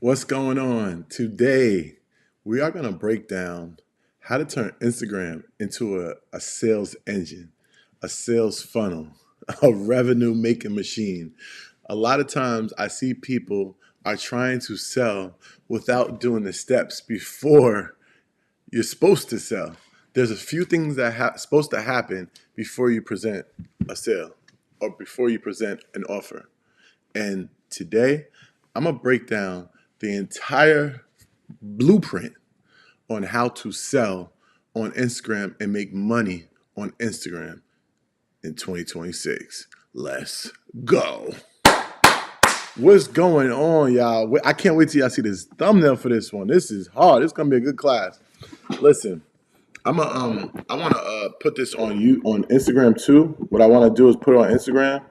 What's going on? Today, we are going to break down how to turn Instagram into a sales engine, a sales funnel, a revenue making machine. A lot of times, I see people are trying to sell without doing the steps before you're supposed to sell. There's a few things that are supposed to happen before you present a sale or before you present an offer. And today, I'm going to break down the entire blueprint on how to sell on Instagram and make money on Instagram in 2026. Let's go. What's going on, y'all? I can't wait till y'all see this thumbnail for this one. This is hard. It's going to be a good class. Listen, I want to put this on Instagram too. What I want to do is put it on Instagram,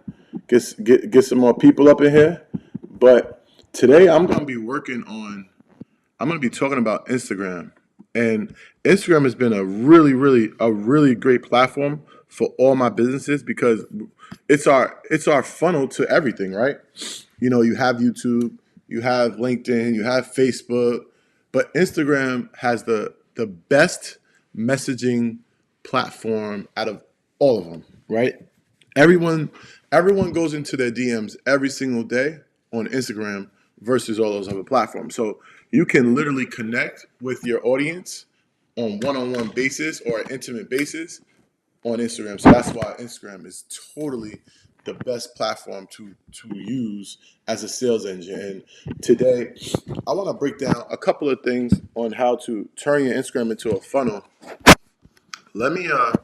get some more people up in here. But today I'm going to be I'm going to be talking about Instagram. And Instagram has been a really great platform for all my businesses because it's our funnel to everything, right? You know, you have YouTube, you have LinkedIn, you have Facebook, but Instagram has the best messaging platform out of all of them, right? Everyone goes into their DMs every single day on Instagram versus all those other platforms. So you can literally connect with your audience on one-on-one basis or an intimate basis on Instagram. So that's why Instagram is totally the best platform to use as a sales engine. And today, I want to break down a couple of things on how to turn your Instagram into a funnel. Let me I'm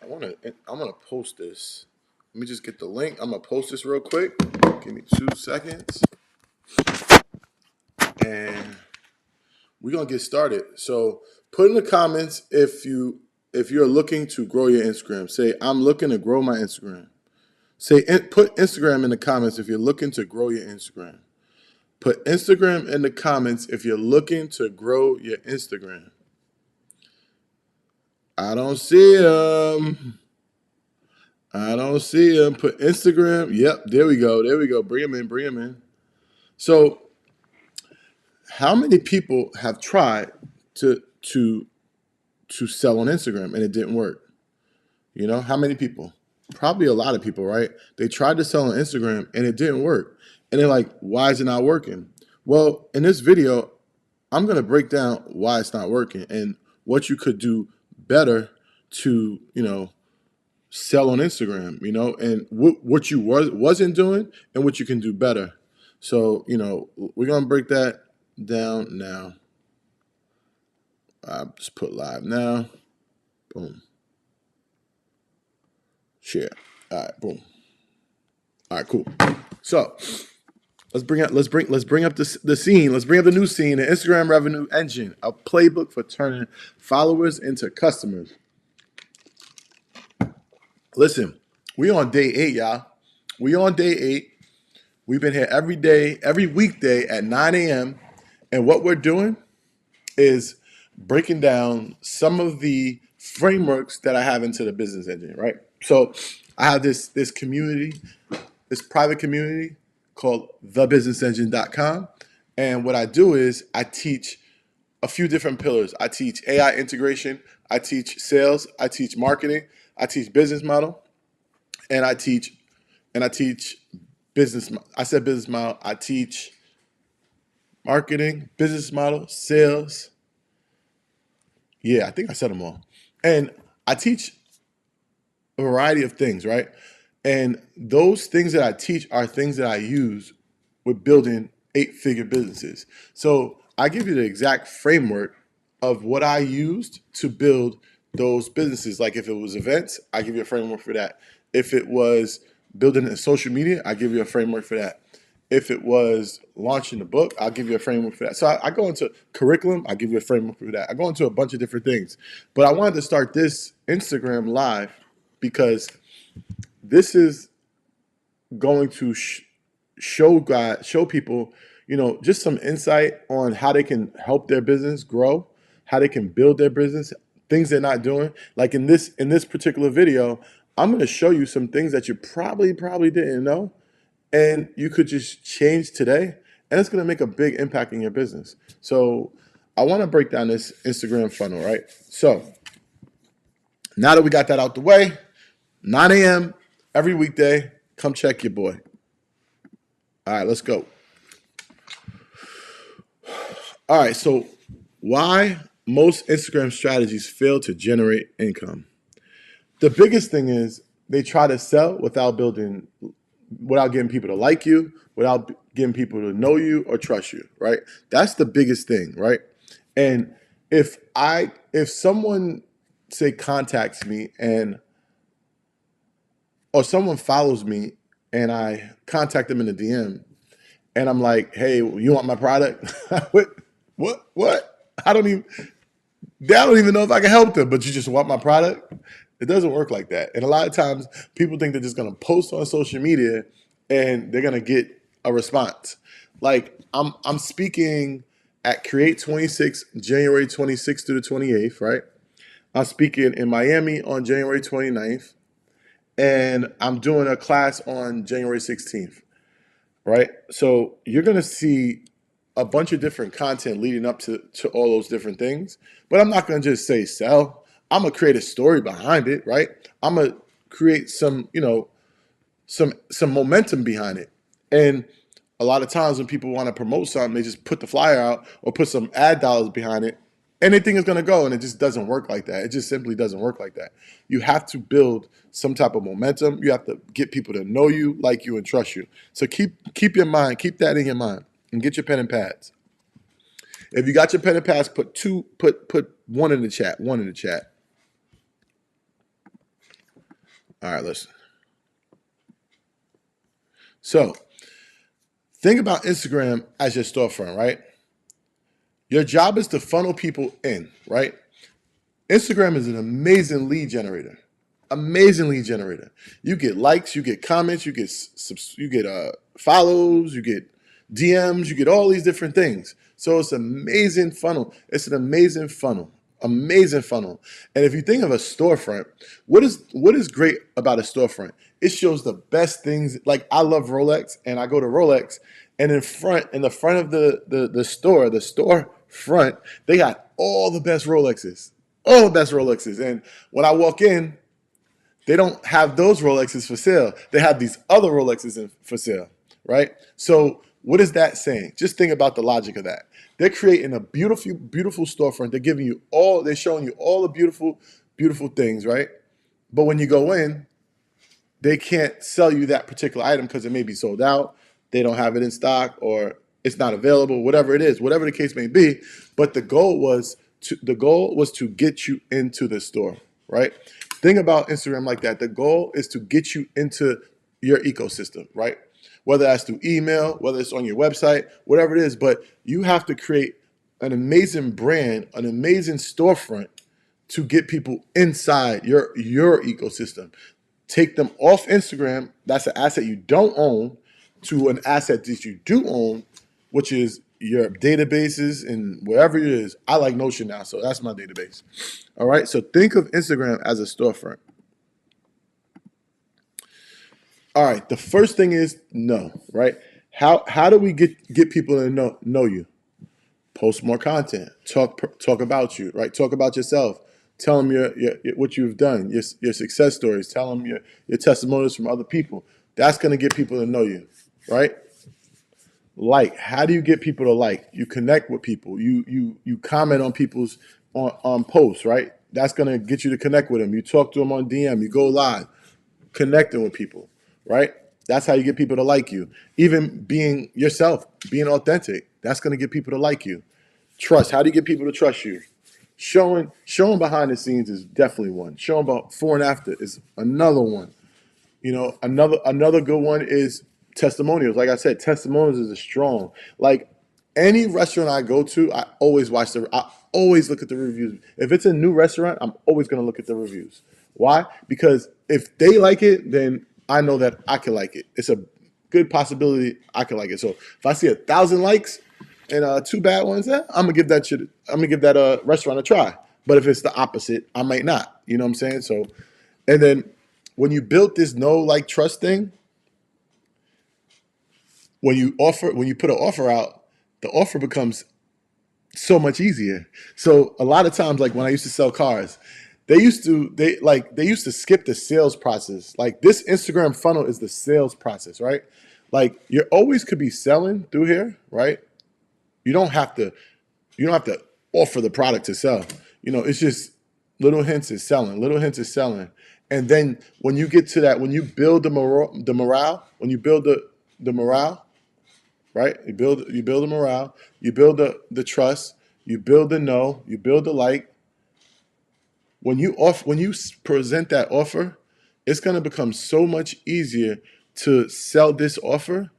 gonna post this. Let me just get the link. I'm gonna post this real quick. Give me 2 seconds. And we're gonna get started. So put in the comments if you're looking to grow your Instagram. Say, I'm looking to grow my Instagram. Put Instagram in the comments if you're looking to grow your Instagram. Put Instagram in the comments if you're looking to grow your Instagram. I don't see them. Put Instagram. Yep, there we go. Bring them in. So, how many people have tried to sell on Instagram and it didn't work? You know, how many people? Probably a lot of people, right? They tried to sell on Instagram and it didn't work. And they're like, why is it not working? Well, in this video, I'm going to break down why it's not working and what you could do better to, sell on Instagram, and what you wasn't doing and what you can do better. So, we're going to break that down now. Just put live now. Boom. Share. All right, boom. All right, cool. So let's bring up the scene. Let's bring up the new scene, the Instagram revenue engine, a playbook for turning followers into customers. Listen, we on day 8, y'all. We on day 8. We've been here every day, every weekday at 9 a.m. And what we're doing is breaking down some of the frameworks that I have into the business engine, right? So I have this community, this private community called thebusinessengine.com. And what I do is I teach a few different pillars. I teach AI integration, I teach sales, I teach marketing, I teach business model, and I teach business. I said business model. I teach marketing, business model, sales. Yeah, I think I said them all. And I teach a variety of things, right? And those things that I teach are things that I use with building 8-figure businesses. So I give you the exact framework of what I used to build those businesses. Like if it was events, I give you a framework for that. If it was building a social media, I give you a framework for that. If it was launching the book, I'll give you a framework for that. So I go into curriculum, I give you a framework for that. I go into a bunch of different things. But I wanted to start this Instagram live because this is going to show people, just some insight on how they can help their business grow, how they can build their business, things they're not doing. Like in this particular video, I'm going to show you some things that you probably didn't know, and you could just change today, and it's going to make a big impact in your business. So I want to break down this Instagram funnel, right? So now that we got that out the way, 9 a.m. every weekday, come check your boy. All right, let's go. All right, so why most Instagram strategies fail to generate income? The biggest thing is they try to sell without getting people to like you, without getting people to know you or trust you, right? That's the biggest thing, right? And if someone say contacts me or someone follows me and I contact them in the DM and I'm like, hey, you want my product? What? I don't even know if I can help them, but you just want my product? It doesn't work like that. And a lot of times people think they're just going to post on social media and they're going to get a response. Like I'm speaking at Create 26, January 26th through the 28th, right? I'm speaking in Miami on January 29th, and I'm doing a class on January 16th, right? So you're going to see a bunch of different content leading up to all those different things. But I'm not going to just say sell. I'm going to create a story behind it, right? I'm going to create some momentum behind it. And a lot of times when people want to promote something, they just put the flyer out or put some ad dollars behind it and they think it's going to go, and it just doesn't work like that. It just simply doesn't work like that. You have to build some type of momentum. You have to get people to know you, like you, and trust you. So keep that in your mind, and get your pen and pads. If you got your pen and pads, put one in the chat. One in the chat. All right, listen. So think about Instagram as your storefront, right? Your job is to funnel people in, right? Instagram is an amazing lead generator. Amazing lead generator. You get likes, you get comments, you get follows, you get DMs, you get all these different things. So it's an amazing funnel. It's an amazing funnel. Amazing funnel. And if you think of a storefront, what is great about a storefront? It shows the best things. Like I love Rolex, and I go to Rolex, and in the front of the store front, they got all the best Rolexes. All the best Rolexes. And when I walk in, they don't have those Rolexes for sale. They have these other Rolexes for sale, right? So what is that saying? Just think about the logic of that. They're creating a beautiful, beautiful storefront. They're showing you all the beautiful, beautiful things, right? But when you go in, they can't sell you that particular item because it may be sold out. They don't have it in stock, or it's not available, whatever it is, whatever the case may be. But the goal was to get you into the store, right? Think about Instagram like that. The goal is to get you into your ecosystem, right? Whether that's through email, whether it's on your website, whatever it is, but you have to create an amazing brand, an amazing storefront to get people inside your ecosystem. Take them off Instagram, that's an asset you don't own, to an asset that you do own, which is your databases and wherever it is. I like Notion now, so that's my database. All right, so think of Instagram as a storefront. All right, the first thing is know, right? How do we get people to know you? Post more content. Talk about you, right? Talk about yourself. Tell them what you've done, your success stories. Tell them your testimonials from other people. That's going to get people to know you, right? Like, how do you get people to like? You connect with people. You comment on people's on posts, right? That's going to get you to connect with them. You talk to them on DM. You go live, connecting with people, right? That's how you get people to like you. Even being yourself, being authentic, that's going to get people to like you. Trust. How do you get people to trust you? Showing behind the scenes is definitely one. Showing about before and after is another one. You know, another good one is testimonials. Like I said, testimonials is strong. Like any restaurant I go to, I always look at the reviews. If it's a new restaurant, I'm always going to look at the reviews. Why? Because if they like it, then I know that I can like it. It's a good possibility I can like it. So if I see 1,000 likes and 2 bad ones, I'm gonna give that restaurant a try. But if it's the opposite, I might not. You know what I'm saying? So, and then when you build this know, like, trust thing, when you put an offer out, the offer becomes so much easier. So a lot of times, like when I used to sell cars, they used to skip the sales process. Like this Instagram funnel is the sales process, right? Like you always could be selling through here, right? You don't have to you don't have to offer the product to sell. It's just little hints is selling, little hints is selling. And then when you get to that, when you build when you build the morale, right? You build the morale, you build the trust, you build the know, you build the like. When you present that offer, it's going to become so much easier to sell this offer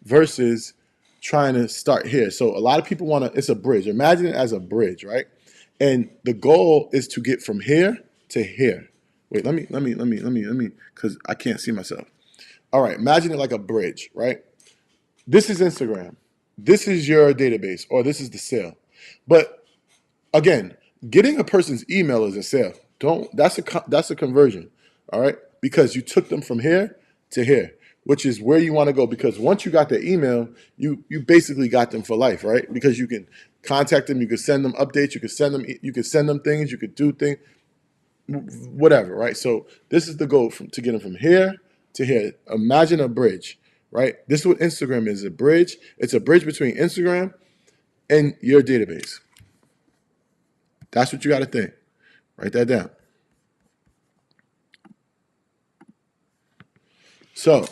versus trying to start here. So a lot of people want to, it's a bridge. Imagine it as a bridge, right? And the goal is to get from here to here. Wait, because I can't see myself. All right, imagine it like a bridge, right? This is Instagram. This is your database, or this is the sale. But again, getting a person's email is a sale. That's a conversion, all right? Because you took them from here to here, which is where you want to go. Because once you got their email, you basically got them for life, right? Because you can contact them, you can send them updates, you can send them things, you could do things, whatever, right? So this is the goal to get them from here to here. Imagine a bridge, right? This is what Instagram is, a bridge. It's a bridge between Instagram and your database. That's what you got to think. Write that down. So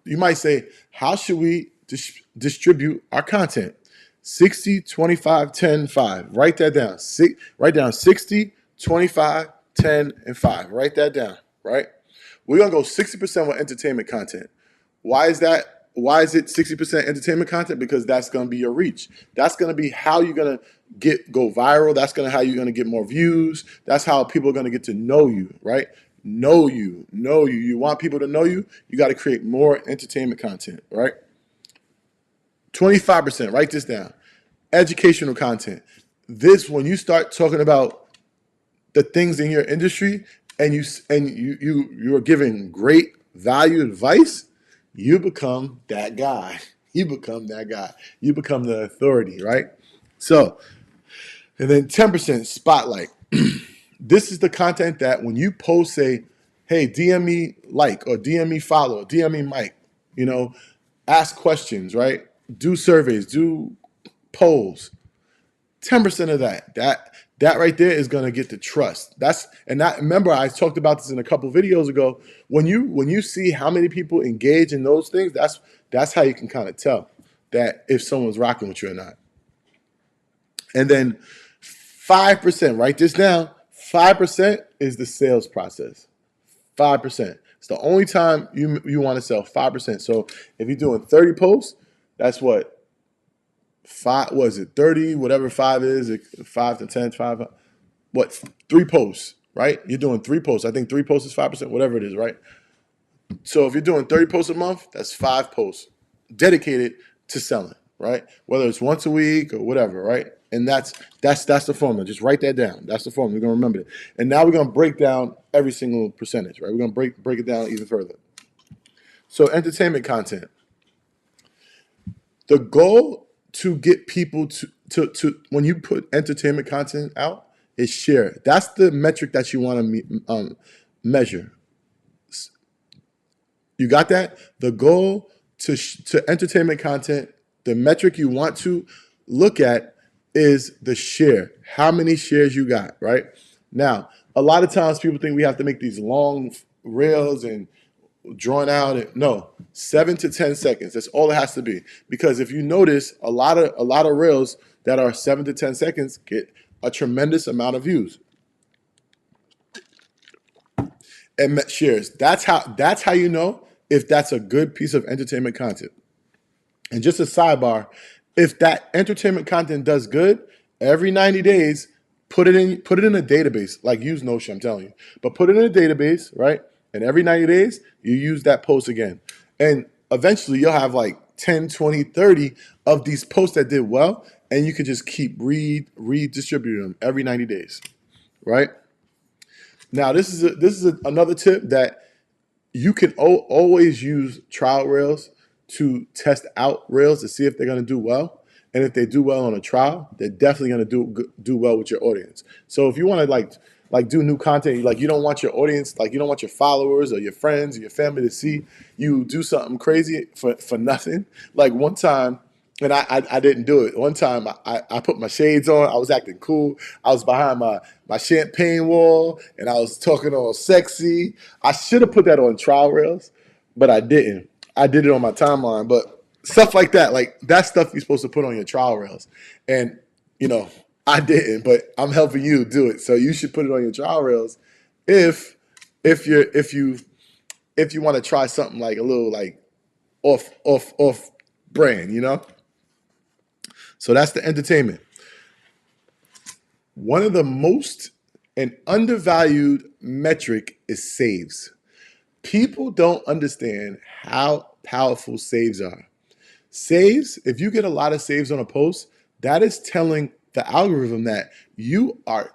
you might say, how should we distribute our content? 60, 25, 10, 5. Write that down. Write down 60, 25, 10, and 5. Write that down, right? We're going to go 60% with entertainment content. Why is that? Why is it 60% entertainment content? Because that's going to be your reach. That's going to be how you're going to go viral. That's how you're going to get more views. That's how people are going to get to know you, right? Know you. You want people to know you, you got to create more entertainment content, right? 25%, write this down. Educational content. When you start talking about the things in your industry and you are giving great value advice, you become that guy. You become that guy. You become the authority, right? So, and then 10% spotlight. This is the content that when you post, say, hey, DM me like, or DM me follow, or DM me Mike, ask questions, right? Do surveys, do polls. 10% of that right there is going to get the trust. Remember, I talked about this in a couple videos ago. When you see how many people engage in those things, that's how you can kind of tell that if someone's rocking with you or not. And then 5%, write this down. 5% is the sales process. 5%. It's the only time you want to sell. 5%. So if you're doing 30 posts, that's what? 5, was it 30, whatever 5 is, 5 to 10, 5, 3 posts, right? You're doing 3 posts. I think 3 posts is 5%, whatever it is, right? So if you're doing 30 posts a month, that's 5 posts dedicated to selling, right? Whether it's once a week or whatever, right? And that's the formula. Just write that down. That's the formula. We're going to remember it. And now we're going to break down every single percentage, right? We're going to break it down even further. So entertainment content. The goal to get people to when you put entertainment content out is share. That's the metric that you want to measure. You got that? The goal to entertainment content, the metric you want to look at is the share. How many shares you got, right? Now, a lot of times people think we have to make these long reels and drawn out. No, 7 to 10 seconds. That's all it has to be. Because if you notice, a lot of reels that are 7 to 10 seconds get a tremendous amount of views and shares. That's how you know if that's a good piece of entertainment content. And just a sidebar, if that entertainment content does good, every 90 days, put it in a database. Like use Notion, I'm telling you. But put it in a database, right? And every 90 days, you use that post again. And eventually you'll have like 10, 20, 30 of these posts that did well. And you can just keep redistributing them every 90 days, right? Now, this is another tip that you can always use trial reels to test out reels to see if they're going to do well. And if they do well on a trial, they're definitely going to do well with your audience. So if you want to like do new content, like you don't want your audience, like you don't want your followers or your friends or your family to see you do something crazy for nothing. Like one time, and I didn't do it. One time I put my shades on. I was acting cool. I was behind my champagne wall and I was talking all sexy. I should have put that on trial rails, but I didn't. I did it on my timeline. But stuff like that, like that's stuff you're supposed to put on your trial rails. And, you know, I didn't, but I'm helping you do it. So you should put it on your trial rails if you want to try something like a little like off brand, you know? So that's the entertainment. One of the most and undervalued metric is saves. People don't understand how powerful saves are. Saves, if you get a lot of saves on a post, that is telling the algorithm that you are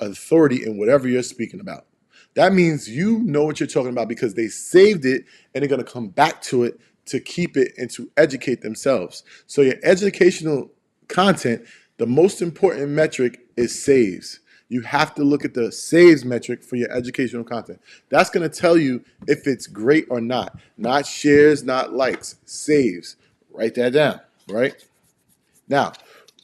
authority in whatever you're speaking about. That means you know what you're talking about because they saved it and they're going to come back to it to keep it and to educate themselves. So your educational content, the most important metric is saves. You have to look at the saves metric for your educational content. That's going to tell you if it's great or not. Not shares, not likes, saves. Write that down, right? Now,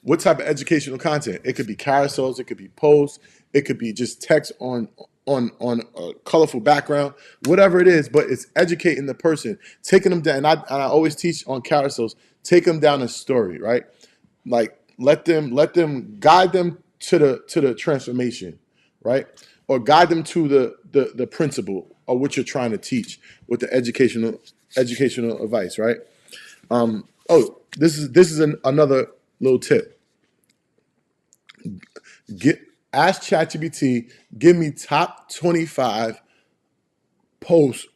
what type of educational content? It could be carousels, it could be posts, it could be just text on a colorful background, whatever it is, but it's educating the person, taking them down. And I always teach on carousels, take them down a story, right? Like let them guide them to the transformation, right? Or guide them to the principle or what you're trying to teach with the educational advice, right? This is another little tip. Ask ChatGPT, give me top 25 posts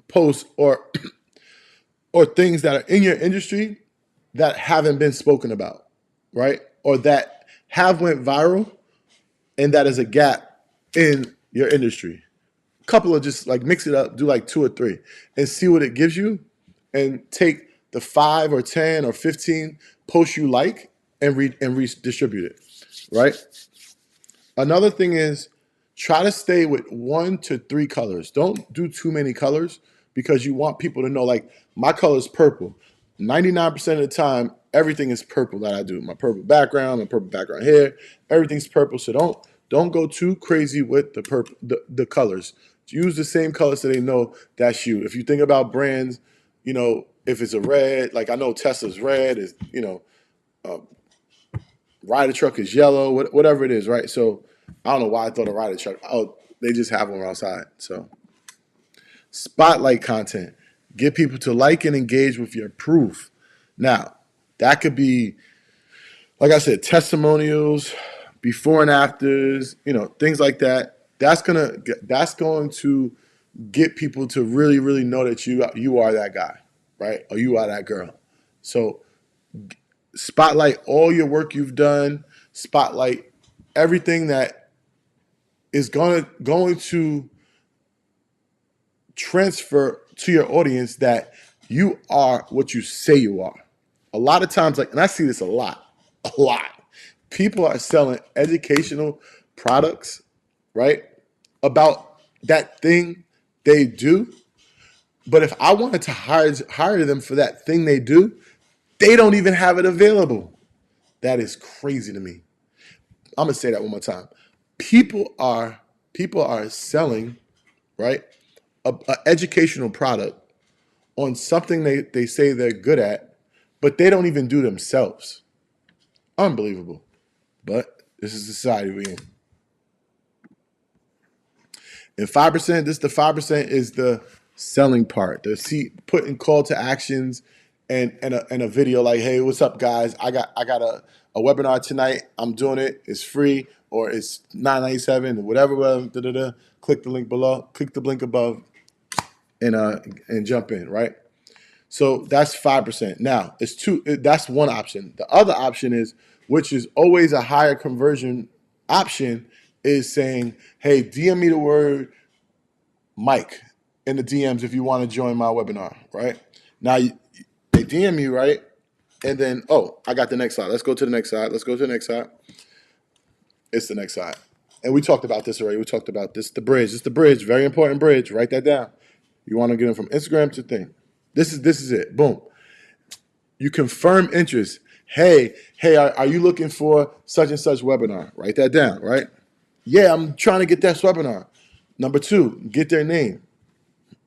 posts or things that are in your industry that haven't been spoken about, right? Or that have went viral and that is a gap in your industry. A couple of just like mix it up, do like 2 or 3 and see what it gives you and take the 5 or 10 or 15 posts you like and redistribute it, right? Another thing is try to stay with 1 to 3 colors. Don't do too many colors because you want people to know, like, my color is purple. 99% of the time, everything is purple that I do. My purple background, my purple background here, everything's purple. So don't go too crazy with the purple, the colors. Use the same colors so they know that's you. If you think about brands, you know, if it's a red, like I know Tesla's red, is, you know, Ryder truck is yellow, whatever it is, right? So I don't know why I thought a Ryder truck. Oh, they just have one outside. So spotlight content. Get people to like and engage with your proof. Now, that could be, like I said, testimonials, before and afters, you know, things like that. That's going to get people to really, really know that you are that guy, right? Or you are that girl. So spotlight all your work you've done. Spotlight everything that is going to transfer to your audience that you are what you say you are. A lot of times, like, and I see this a lot. People are selling educational products, right? About that thing they do. But if I wanted to hire them for that thing they do, they don't even have it available. That is crazy to me. I'm gonna say that one more time. People are selling, right, a educational product on something they say they're good at, but they don't even do themselves. Unbelievable. But this is the society we're in. And 5%, the 5% is the selling part. Putting call to actions and a video like, hey, what's up, guys? I got a webinar tonight. I'm doing it. It's free or it's $9.97 or whatever. Click the link below. Click the link above and jump in, right? So that's 5%. Now that's one option. The other option is, which is always a higher conversion option, is saying, hey, DM me the word Mike in the DMs if you want to join my webinar, right? Now they DM you, right? And then, oh, I got the next slide. Let's go to the next slide. Let's go to the next slide. It's the next slide. And we talked about this already. We talked about this, the bridge. It's the bridge, very important bridge. Write that down. You want to get them from Instagram to thing. This is it. Boom. You confirm interest. Hey, are you looking for such and such webinar? Write that down, right? Yeah, I'm trying to get that webinar. Number 2, get their name.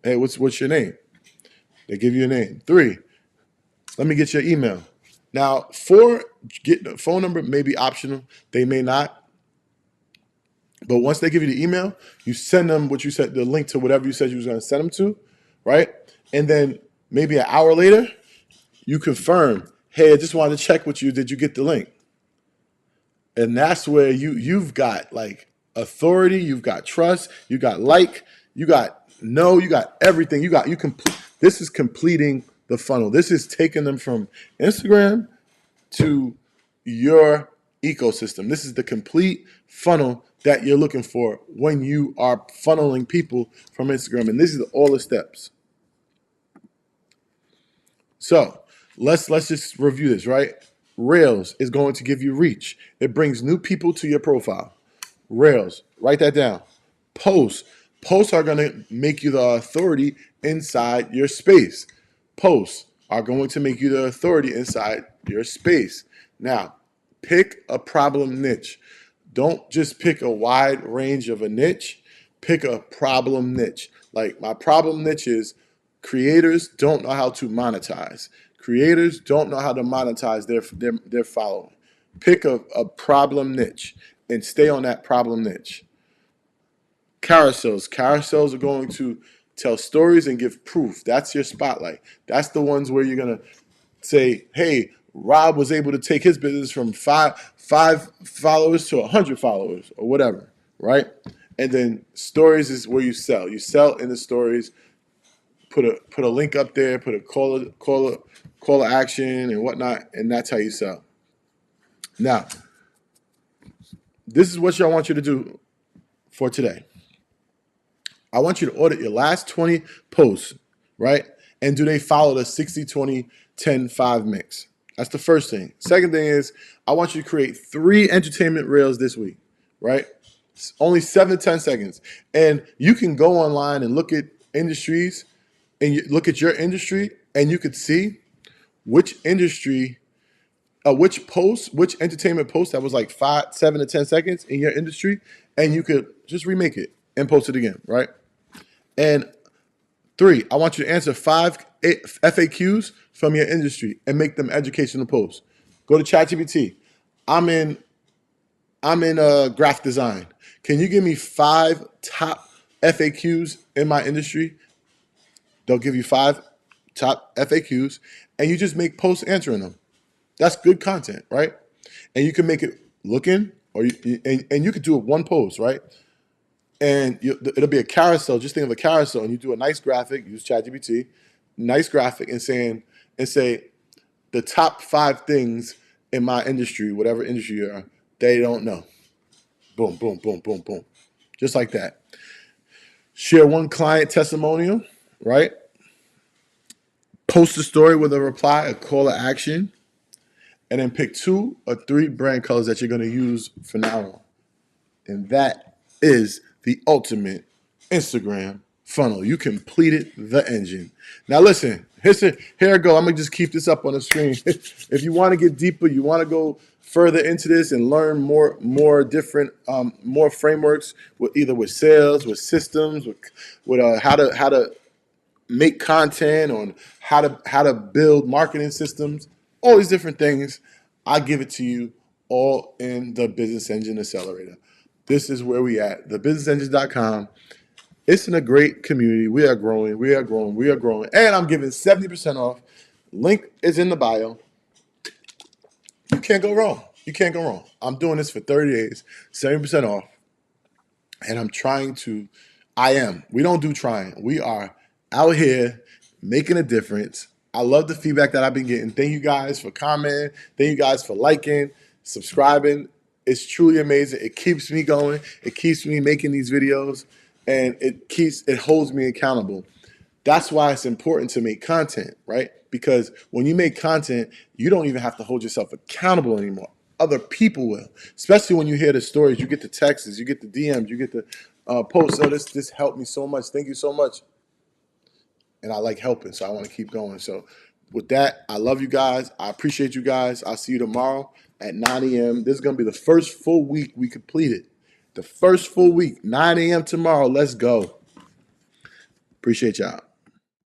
Hey, what's your name? They give you a name. 3, let me get your email. Now, 4, get the phone number may be optional. They may not. But once they give you the email, you send them what you said, the link to whatever you said you was going to send them to, right? And then maybe an hour later, you confirm, hey, I just wanted to check with you. Did you get the link? And that's where you've got like authority, you've got trust, you got you got you got everything. This is completing the funnel. This is taking them from Instagram to your ecosystem. This is the complete funnel that you're looking for when you are funneling people from Instagram. And this is all the steps. So let's just review this, right? Rails is going to give you reach. It brings new people to your profile. Rails, write that down. Posts are going to make you the authority inside your space. Posts are going to make you the authority inside your space. Now, pick a problem niche. Don't just pick a wide range of a niche. Pick a problem niche. Like my problem niche is creators don't know how to monetize. Creators don't know how to monetize their following. Pick a problem niche and stay on that problem niche. Carousels are going to tell stories and give proof. That's your spotlight. That's the ones where you're going to say, hey, Rob was able to take his business from five followers to 100 followers or whatever, right? And then stories is where you sell. You sell in the stories. Put a link up there. Put a call to action and whatnot, and that's how you sell. Now, this is what I want you to do for today. I want you to audit your last 20 posts, right? And do they follow the 60-20-10-5 mix? That's the first thing. Second thing is I want you to create 3 entertainment reels this week, right? It's only 7 to 10 seconds. And you can go online and look at industries and you look at your industry and you could see which industry, which entertainment post that was like 7 to 10 seconds in your industry, and you could just remake it and post it again, right? And 3, I want you to answer 5 FAQs from your industry and make them educational posts. Go to ChatGPT. I'm in graphic design. Can you give me 5 top FAQs in my industry? They'll give you 5 top FAQs, and you just make posts answering them. That's good content, right? And you can make it looking, or you could do it one post, right? And it'll be a carousel. Just think of a carousel, and you do a nice graphic. Use ChatGPT, nice graphic, and say the top 5 things in my industry, whatever industry you are, they don't know. Boom, boom, boom, boom, boom, just like that. Share 1 client testimonial, right? Post a story with a reply, a call to action, and then pick 2 or 3 brand colors that you're going to use from now on. And that is the ultimate Instagram funnel. You completed the engine. Now listen, here I go. I'm going to just keep this up on the screen. If you want to get deeper, you want to go further into this and learn more different, more frameworks either with sales, with systems, with how to make content, on how to build marketing systems, all these different things, I give it to you all in the Business Engine Accelerator. This is where we at, thebusinessengine.com. It's in a great community. We are growing, and I'm giving 70% off. Link is in the bio. You can't go wrong. I'm doing this for 30 days, 70% off, and we don't do trying. We are out here making a difference. I love the feedback that I've been getting. Thank you guys for commenting. Thank you guys for liking, subscribing. It's truly amazing. It keeps me going. It keeps me making these videos, and it holds me accountable. That's why it's important to make content, right? Because when you make content, you don't even have to hold yourself accountable anymore. Other people will, especially when you hear the stories. You get the texts, you get the DMs, you get the posts. So this helped me so much. Thank you so much. And I like helping, so I want to keep going. So with that, I love you guys. I appreciate you guys. I'll see you tomorrow at 9 a.m. This is going to be the first full week we completed. The first full week, 9 a.m. tomorrow. Let's go. Appreciate y'all.